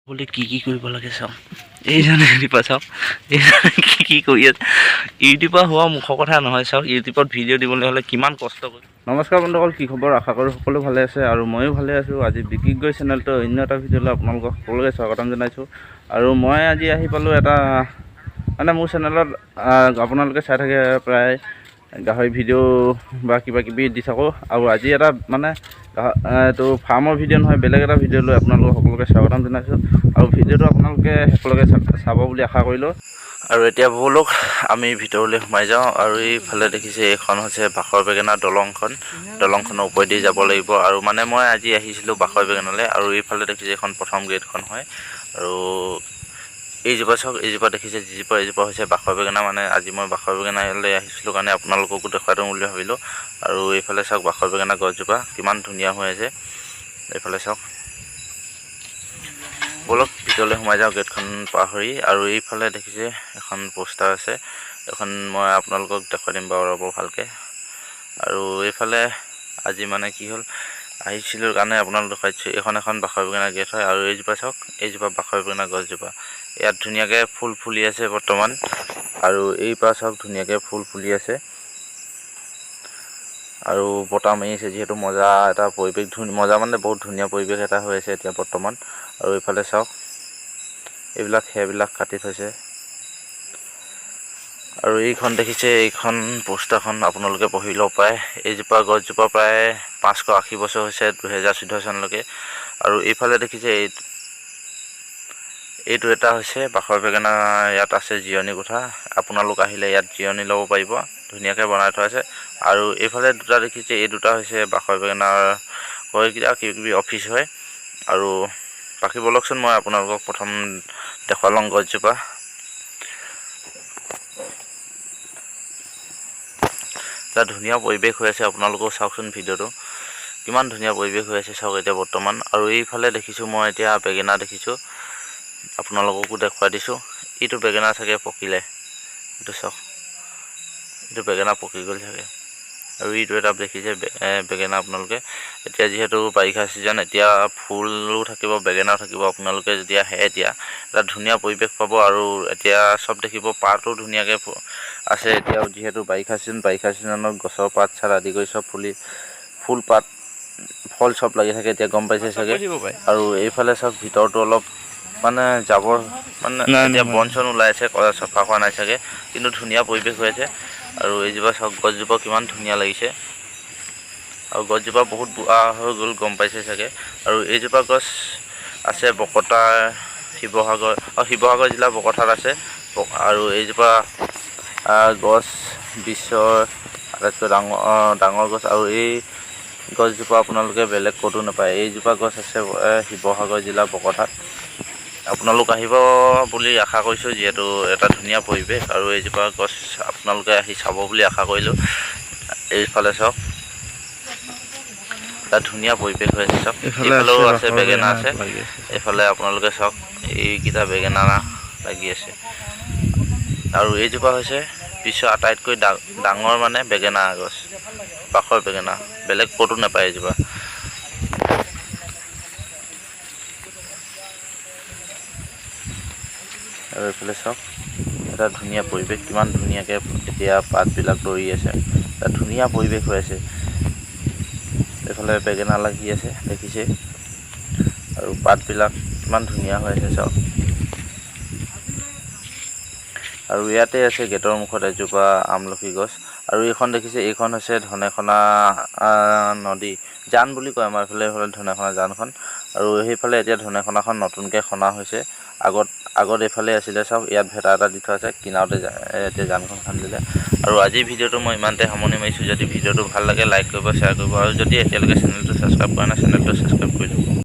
বলে কি কৰিব লাগে চাওঁ এইজনে ইউটিউবাৰ চাওক এইজনে কি কৰি আছে ইউটিউবাৰ হোৱা মুখৰ কথা নহয় চাওক ইউটিউবত ভিডিঅ' দিবলৈ হ'লে কিমান কষ্ট কৰি নমস্কাৰ বন্ধুসকল কি খবৰ আশা কৰোঁ সকলো ভালে আছে আৰু ময়ো ভালে আছোঁ আজি বিকিগৈ চেনেলটো অন্য এটা ভিডিঅ'লৈ আপোনালোকক সকলোকে স্বাগতম জনাইছোঁ আৰু মই আজি আহি পালোঁ এটা মানে মোৰ চেনেলত আপোনালোকে চাই থাকে প্ৰায় গাহৰি ভিডিঅ' বা কিবাকিবি দি থাকোঁ আৰু আজি এটা মানে এইটো ফাৰ্মৰ ভিডিঅ' নহয় বেলেগ এটা ভিডিঅ' লৈ আপোনালোকক সকলোকে স্বাগতম জনাইছোঁ আৰু ভিডিঅ'টো আপোনালোকে সকলোকে চাব বুলি আশা কৰিলোঁ আৰু এতিয়া ব'লক আমি ভিতৰলৈ সোমাই যাওঁ আৰু এইফালে দেখিছে এইখন হৈছে বাখৰ বেঙেনা দলংখনৰ ওপৰেদি যাব লাগিব আৰু মানে মই আজি আহিছিলোঁ বাখৰ বেঙেনালৈ আৰু এইফালে দেখিছে এইখন প্ৰথম গেটখন হয় আৰু এইজোপা চাওক এইজোপা দেখিছে এইজোপা হৈছে বাখৰ বেঙেনা মানে আজি মই বাখৰ বেঙেনালৈ আহিছিলোঁ কাৰণে আপোনালোককো দেখুৱাই দিওঁ বুলি ভাবিলোঁ আৰু এইফালে চাওক বাখৰ বেঙেনা গছজোপা কিমান ধুনীয়া হৈ আছে এইফালে চাওক বলক ভিতৰলৈ সোমাই যাওঁ গেটখন পাহৰি আৰু এইফালে দেখিছে এখন পোষ্টাৰ আছে এখন মই আপোনালোকক দেখুৱাই দিম বাৰু ৰ'ব ভালকৈ আৰু এইফালে আজি মানে কি হ'ল আহিছিলোঁ কাৰণে আপোনালোক দেখুৱাইছোঁ এখন বাখৰ বেঙেনা গেট হয় আৰু এইজোপা চাওক এইজোপা বাখৰ বেঙেনা গছজোপা ইয়াত ধুনীয়াকৈ ফুল ফুলি আছে বৰ্তমান আৰু এইপাৰ চাওক ধুনীয়াকৈ ফুল ফুলি আছে আৰু বতাহ মাৰি আছে যিহেতু মজা এটা পৰিৱেশ মজা মানে বহুত ধুনীয়া পৰিৱেশ এটা হৈ আছে এতিয়া বৰ্তমান আৰু এইফালে চাওক সেইবিলাক কাটি থৈছে আৰু এইখন দেখিছে এইখন পোষ্টাৰখন আপোনালোকে পঢ়ি ল'ব পাৰে এইজোপা গছজোপা প্ৰায় 580 বছৰ হৈছে 2014 চনলৈকে আৰু এইফালে দেখিছে এইটো এটা হৈছে বাখৰ বেঙেনা ইয়াত আছে জিৰণি কোঠা আপোনালোক আহিলে ইয়াত জিৰণি ল'ব পাৰিব ধুনীয়াকৈ বনাই থোৱা আছে আৰু এইফালে দুটা দেখিছে এই দুটা হৈছে বাখৰ বেঙেনাৰ কিবা অফিচ হয় আৰু বাকী বলকচোন মই আপোনালোকক প্ৰথম দেখুৱাই লওঁ গছজোপা এটা ধুনীয়া পৰিৱেশ হৈ আছে আপোনালোকেও চাওকচোন ভিডিঅ'টো কিমান ধুনীয়া পৰিৱেশ হৈ আছে চাওক এতিয়া বৰ্তমান আৰু এইফালে দেখিছোঁ মই এতিয়া বেঙেনা দেখিছোঁ আপোনালোককো দেখুৱাই দিছোঁ এইটো বেঙেনা চাগে পকিলে এইটো চাওক এইটো বেঙেনা পকি গ'ল চাগে আৰু এইটো এটা দেখিছে বেঙেনা আপোনালোকে এতিয়া যিহেতু বাৰিষা ছিজন এতিয়া ফুলো থাকিব বেঙেনাও থাকিব আপোনালোকে যদি আহে এতিয়া এটা ধুনীয়া পৰিৱেশ পাব আৰু এতিয়া চব দেখিব পাতো ধুনীয়াকৈ আছে এতিয়াও যিহেতু বাৰিষা ছিজনত গছৰ পাত চাত আদি কৰি চব ফুল পাত ফল চব লাগি থাকে এতিয়া গম পাইছে চাগে আৰু এইফালে চাওক ভিতৰটো অলপ মানে জাবৰ মানে এতিয়া বন চন ওলাই আছে চাফা কৰা নাই চাগে কিন্তু ধুনীয়া পৰিৱেশ হৈ আছে আৰু এইজোপা চাওক গছজোপা কিমান ধুনীয়া লাগিছে আৰু গছজোপা বহুত বুঢ়া হৈ গ'ল গম পাইছে চাগে আৰু এইজোপা গছ আছে বকতা শিৱসাগৰ জিলা বকতাত আছে আৰু এইজোপা গছ বিশ্বৰ আটাইতকৈ ডাঙৰ গছ আৰু এই গছজোপা আপোনালোকে বেলেগ ক'তো নাপায় এইজোপা গছ আছে শিৱসাগৰ জিলা বকতাত আপোনালোক আহিব বুলি আশা কৰিছোঁ যিহেতু এটা ধুনীয়া পৰিৱেশ আৰু এইজোপা গছ আপোনালোকে আহি চাব বুলি আশা কৰিলোঁ এইফালে চাওক এটা ধুনীয়া পৰিৱেশ হৈ আছে চাওক এইফালেও আছে বেঙেনা আছে এইফালে আপোনালোকে চাওক এইকেইটা বেঙেনা লাগি আছে আৰু এইজোপা হৈছে বিশ্বৰ আটাইতকৈ ডাঙৰ মানে বেঙেনা গছ বাখৰ বেঙেনা বেলেগ ক'তো নাপায় এইজোপা আৰু এইফালে চাওক এটা ধুনীয়া পৰিৱেশ কিমান ধুনীয়াকৈ এতিয়া পাতবিলাক লৰি আছে এটা ধুনীয়া পৰিৱেশ হৈ আছে এইফালে বেঙেনা লাগি আছে দেখিছে আৰু পাতবিলাক কিমান ধুনীয়া হৈ আছে চাওক আৰু ইয়াতে আছে গেটৰ মুখত এজোপা আমলখি গছ আৰু এইখন দেখিছে এইখন হৈছে ধনেখনা নদী জান বুলি কয় আমাৰ এইফালে ধনেখনা জানখন আৰু সেইফালে এতিয়া ধনেখনাখন নতুনকৈ খনা হৈছে আগত এইফালে আছিলে চাওক ইয়াত ভেটা এটা দি থোৱা আছে কিনাৰতে এতিয়া জানখন খান্দিলে আৰু আজিৰ ভিডিঅ'টো মই ইমানতে সামৰণি মাৰিছোঁ যদি ভিডিঅ'টো ভাল লাগে লাইক কৰিব শ্বেয়াৰ কৰিব আৰু যদি এতিয়ালৈকে চেনেলটো ছাবস্ক্ৰাইব কৰা নাই চেনেলটো ছাবস্ক্ৰাইব কৰি দিব